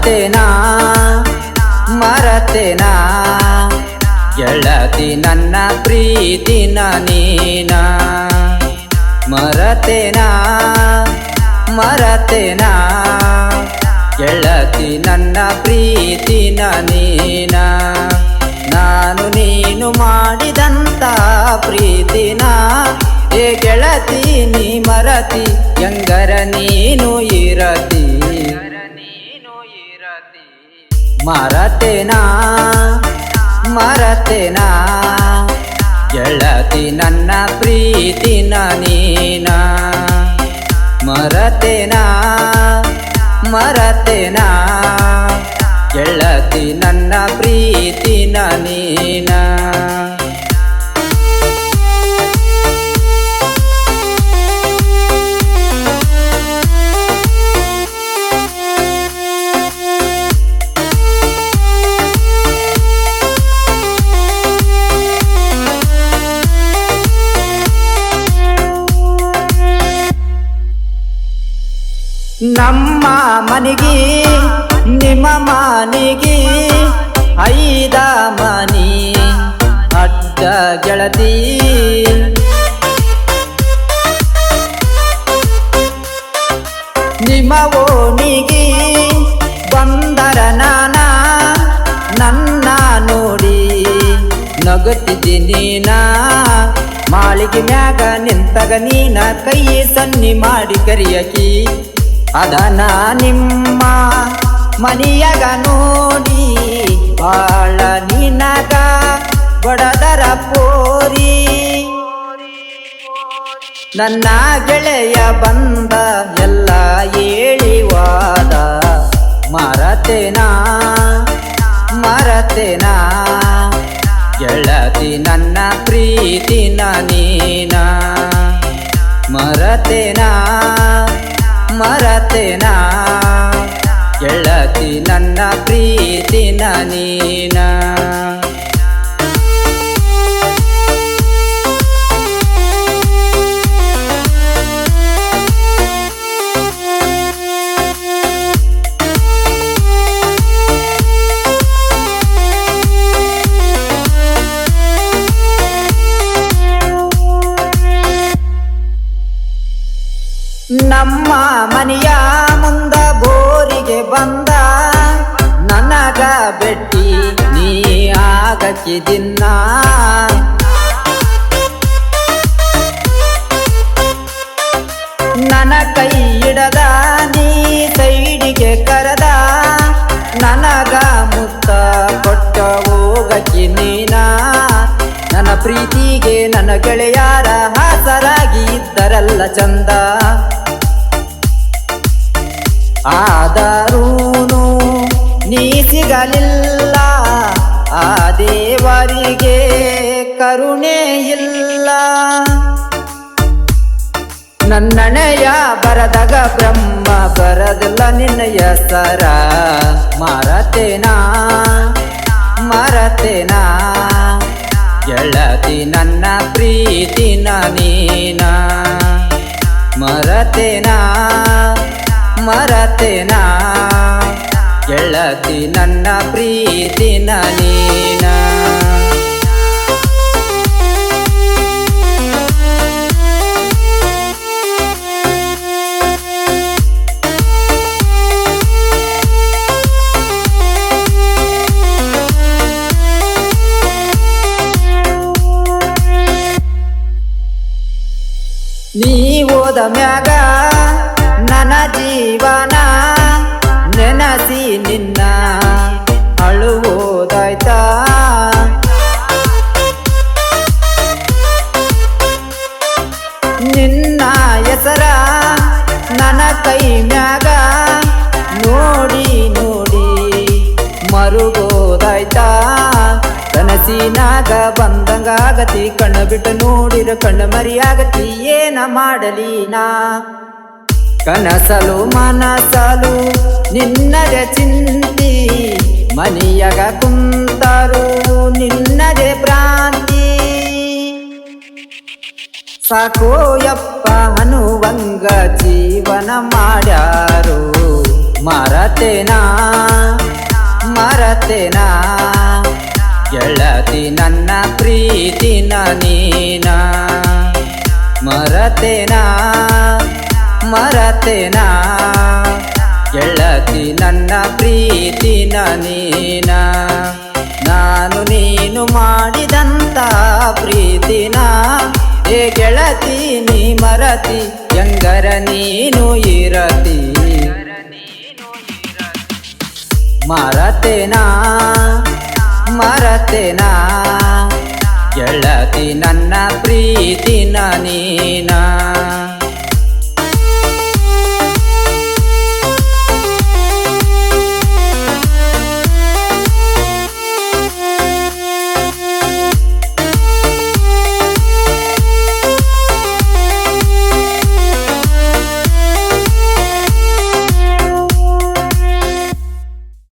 ಮರತೇನಾ ಮರತೇನಾ ಗೆಳತಿ ನನ್ನ ಪ್ರೀತಿನ ನೀನ ಮರತೇನಾ ಮರತೇನಾ ಗೆಳತಿ ನನ್ನ ಪ್ರೀತಿನ ನೀನ ನಾನು ನೀನು ಮಾಡಿದಂತ ಪ್ರೀತಿನ ಏ ಗೆಳತಿ ನೀ ಮರತಿ ಎಂಗರ ನೀನು ಇರತಿ ಮರತೇನಾ ಮರತೇನಾ ಗೆಳತಿ ನನ್ನ ಪ್ರೀತಿನ ನೀನ ಮರತೇನಾ ಮರತೇನಾ ಗೆಳತಿ ನನ್ನ ಪ್ರೀತಿನ ನೀನ ನಮ್ಮ ಮನಿಗಿ ನಿಮ್ಮ ಮನಿಗಿ ಐದ ಮನಿ ಅಡ್ಡ ಗೆಳತಿ ನಿಮ್ಮ ಓಣಿಗಿ ಬಂದರ ನಾನ ನನ್ನ ನೋಡಿ ನಗುತ್ತಿದ್ದೀನಿ ನಾ ಮಾಳಿಗೆ ಮ್ಯಾಗ ನಿಂತಗ ನೀನ ಕೈ ಸನ್ನಿ ಮಾಡಿ ಕರಿಯಕಿ ಅದನ ನಿಮ್ಮ ಮನಿಯಾಗ ನೋಡಿ ಬಾಳ ನಿನಗ ಬಡದರ ಪೋರಿ ನನ್ನ ಗೆಳೆಯ ಬಂದ ಎಲ್ಲ ಹೇಳಿವಾದ ಮರತೇನಾ ಮರತೇನಾ ಗೆಳತಿ ನನ್ನ ಪ್ರೀತಿನ ನೀನ ಮರತೇನಾ ಮರತೇನಾ ಗೆಳತಿ ನನ್ನ ಪ್ರೀತಿನ ನೀನ ನಮ್ಮ ಮನೆಯ ಮುಂದ ಬೋರಿಗೆ ಬಂದ ನನಗ ಬೆಟ್ಟಿ ನೀ ಆಗಕ್ಕಿದಿನ್ನ ನನ್ನ ಕೈ ಹಿಡದ ನೀ ಸೈಡಿಗೆ ಕರೆದ ನನಗ ಮುತ್ತ ಕೊಟ್ಟ ಹೋಗಕ್ಕಿ ನೀನ ನನ್ನ ಪ್ರೀತಿಗೆ ನನ್ನ ಗೆಳೆಯರ ಹಾಸರಾಗಿ ಇದ್ದರಲ್ಲ ಚಂದ ಆದರೂನು ನೀ ಸಿಗಲಿಲ್ಲ ಆ ದೇವರಿಗೆ ಕರುಣೆ ಇಲ್ಲ ನನ್ನಣೆಯ ಬರದಾಗ ಬ್ರಹ್ಮ ಬರದಿಲ್ಲ ನಿನ್ನಯ ಸರ ಮರತೇನಾ ಮರತೇನಾ ಗೆಳತಿ ನನ್ನ ಪ್ರೀತಿನ ನೀನ ಮರತೇನಾ ಮರತೇನಾ ಗೆಳತಿ ನನ್ನ ಪ್ರೀತಿನ ನೀನ ನೀ ಹೋದ ಮ್ಯಾಗ ನನ್ನ ಜೀವನ ನೆನಸಿ ನಿನ್ನ ಅಳುವುದಾಯ್ತಾ ನಿನ್ನ ಹೆಸರ ನನ್ನ ಕೈ ಮ್ಯಾಗ ನೋಡಿ ನೋಡಿ ಮರುಗೋದಾಯ್ತಾ ಕನಸಿನಾಗ ಬಂದಂಗಾಗತಿ ಕಣ್ಣು ಬಿಟ್ಟು ನೋಡಿರ ಕಣ್ಣು ಮರಿಯಾಗತಿ ಏನ ಮಾಡಲಿ ನಾ ಕನಸಲು ಮನಸಲು ನಿನ್ನದೆ ಚಿಂತಿ ಮನಿಯಾಗ ಕುಂತರು ನಿನ್ನದೆ ಭ್ರಾಂತಿ ಸಾಕೋ ಯಪ್ಪ ಅನ್ನುವಂಗ ಜೀವನ ಮಾಡ್ಯಾರು ಮರತೇನಾ ಮರತೇನಾ ಗೆಳತಿ ನನ್ನ ಪ್ರೀತಿನ ನೀನ ಮರತೇನಾ ಮರತೇನಾ ಗೆಳತಿ ನನ್ನ ಪ್ರೀತಿನ ನೀನ ನಾನು ನೀನು ಮಾಡಿದಂತ ಪ್ರೀತಿನ ಏ ಗೆಳತಿ ನೀ ಮರತಿ ಹೆಂಗರ ನೀನು ಇರತಿ ಮರತೇನಾ ಮರತೇನಾ ಗೆಳತಿ ನನ್ನ ಪ್ರೀತಿನ ನೀನ